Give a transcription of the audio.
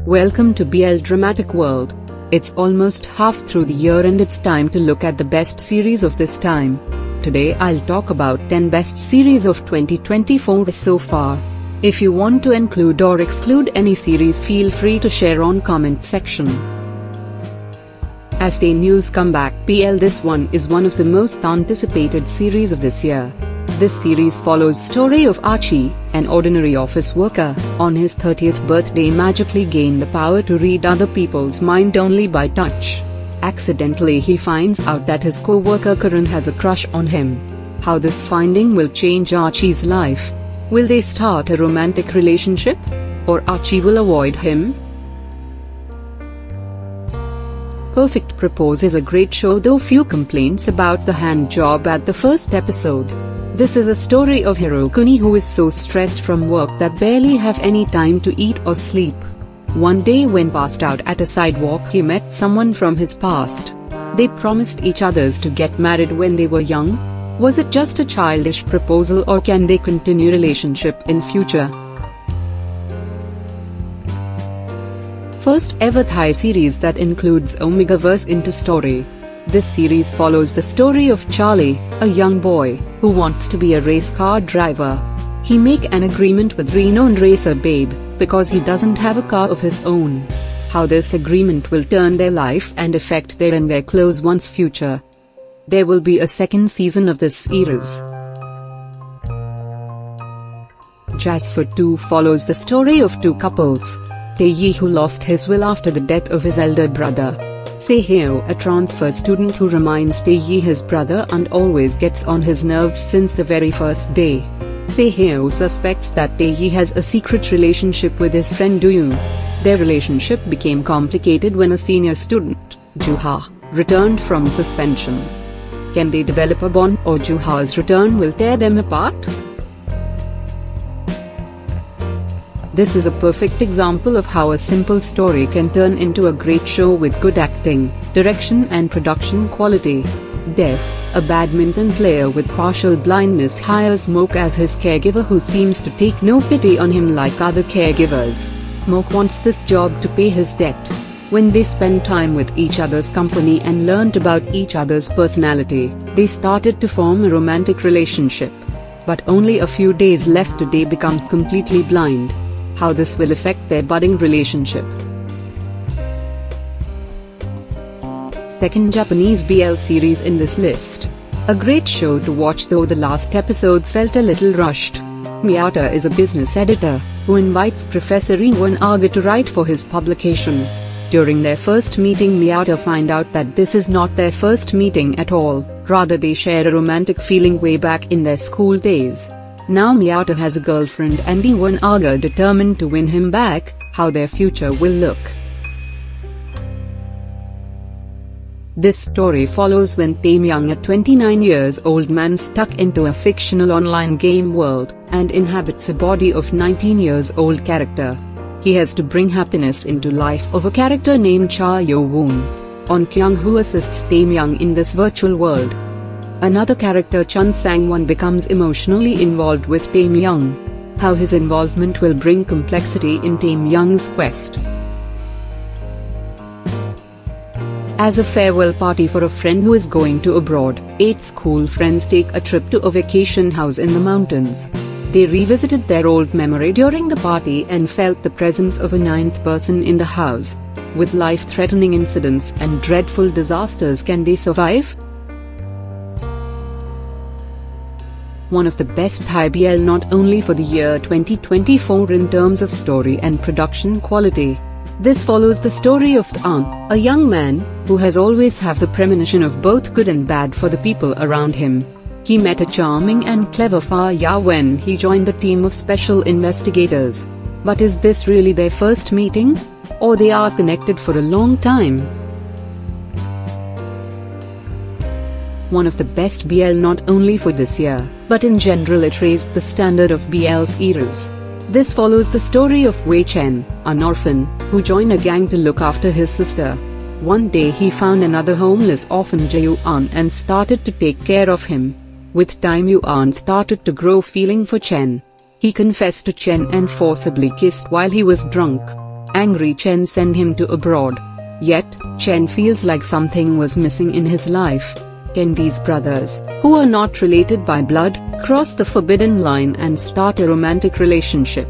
Welcome to BL Dramatic World. It's almost half through the year and it's time to look at the best series of this time. Today I'll talk about 10 best series of 2024 so far. If you want to include or exclude any series, feel free to share on comment section. As 10 news come back, BL this one is one of the most anticipated series of this year. This series follows story of Archie, an ordinary office worker, on his 30th birthday magically gain the power to read other people's mind only by touch. Accidentally he finds out that his co-worker Karan has a crush on him. How this finding will change Archie's life? Will they start a romantic relationship? Or Archie will avoid him? Perfect Propose is a great show, though few complaints about the hand job at the first episode. This is a story of hero Kuni, who is so stressed from work that barely have any time to eat or sleep. One day when passed out at a sidewalk, he met someone from his past. They promised each other to get married when they were young. Was it just a childish proposal, or can they continue relationship in future? First ever Thai series that includes Omegaverse into story. This series follows the story of Charlie, a young boy who wants to be a race car driver. He make an agreement with renowned racer Babe because he doesn't have a car of his own. How this agreement will turn their life and affect their and their close ones' future. There will be a second season of this series. Jazz for 2 follows the story of two couples. Tae-yi, who lost his will after the death of his elder brother. Se-hyo, a transfer student who reminds Tae-yi his brother and always gets on his nerves since the very first day. Se-hyo suspects that Tae-yi has a secret relationship with his friend Do-yoon. Their relationship became complicated when a senior student, Joo-ha, returned from suspension. Can they develop a bond, or Joo-ha's return will tear them apart? This is a perfect example of how a simple story can turn into a great show with good acting, direction and production quality. Des, a badminton player with partial blindness, hires Mook as his caregiver, who seems to take no pity on him like other caregivers. Mook wants this job to pay his debt. When they spent time with each other's company and learned about each other's personality, they started to form a romantic relationship. But only a few days left till Day becomes completely blind. How this will affect their budding relationship. Second Japanese BL series in this list. A great show to watch, though the last episode felt a little rushed. Miyata is a business editor who invites Professor Iwan Aga to write for his publication. During their first meeting, Miyata find out that this is not their first meeting at all, rather they share a romantic feeling way back in their school days. Now Miyata has a girlfriend and Iwan Aga determined to win him back. How their future will look. This story follows when Tae-myung, a 29 years old man stuck into a fictional online game world, and inhabits a body of 19 years old character. He has to bring happiness into life of a character named Cha Yo-woon. On Kyung, who assists Tae-myung in this virtual world. Another character, Chun Sang-won, becomes emotionally involved with Tae-myung. How his involvement will bring complexity in Tae-myung's quest. As a farewell party for a friend who is going to abroad, 8 school friends take a trip to a vacation house in the mountains. They revisited their old memory during the party and felt the presence of a 9th person in the house. With life-threatening incidents and dreadful disasters, can they survive? One of the best Thai BL not only for the year 2024 in terms of story and production quality. This follows the story of Than, a young man who has always have the premonition of both good and bad for the people around him. He met a charming and clever Fa Ya when he joined the team of special investigators. But is this really their first meeting? Or they are connected for a long time? One of the best BL not only for this year, but in general it raised the standard of BL series. This follows the story of Wei Chen, an orphan, who joined a gang to look after his sister. One day he found another homeless orphan, Jae-yuan, and started to take care of him. With time, Yuan started to grow feeling for Chen. He confessed to Chen and forcibly kissed while he was drunk. Angry Chen send him to abroad. Yet, Chen feels like something was missing in his life. Candy's brothers, who are not related by blood, cross the forbidden line and start a romantic relationship.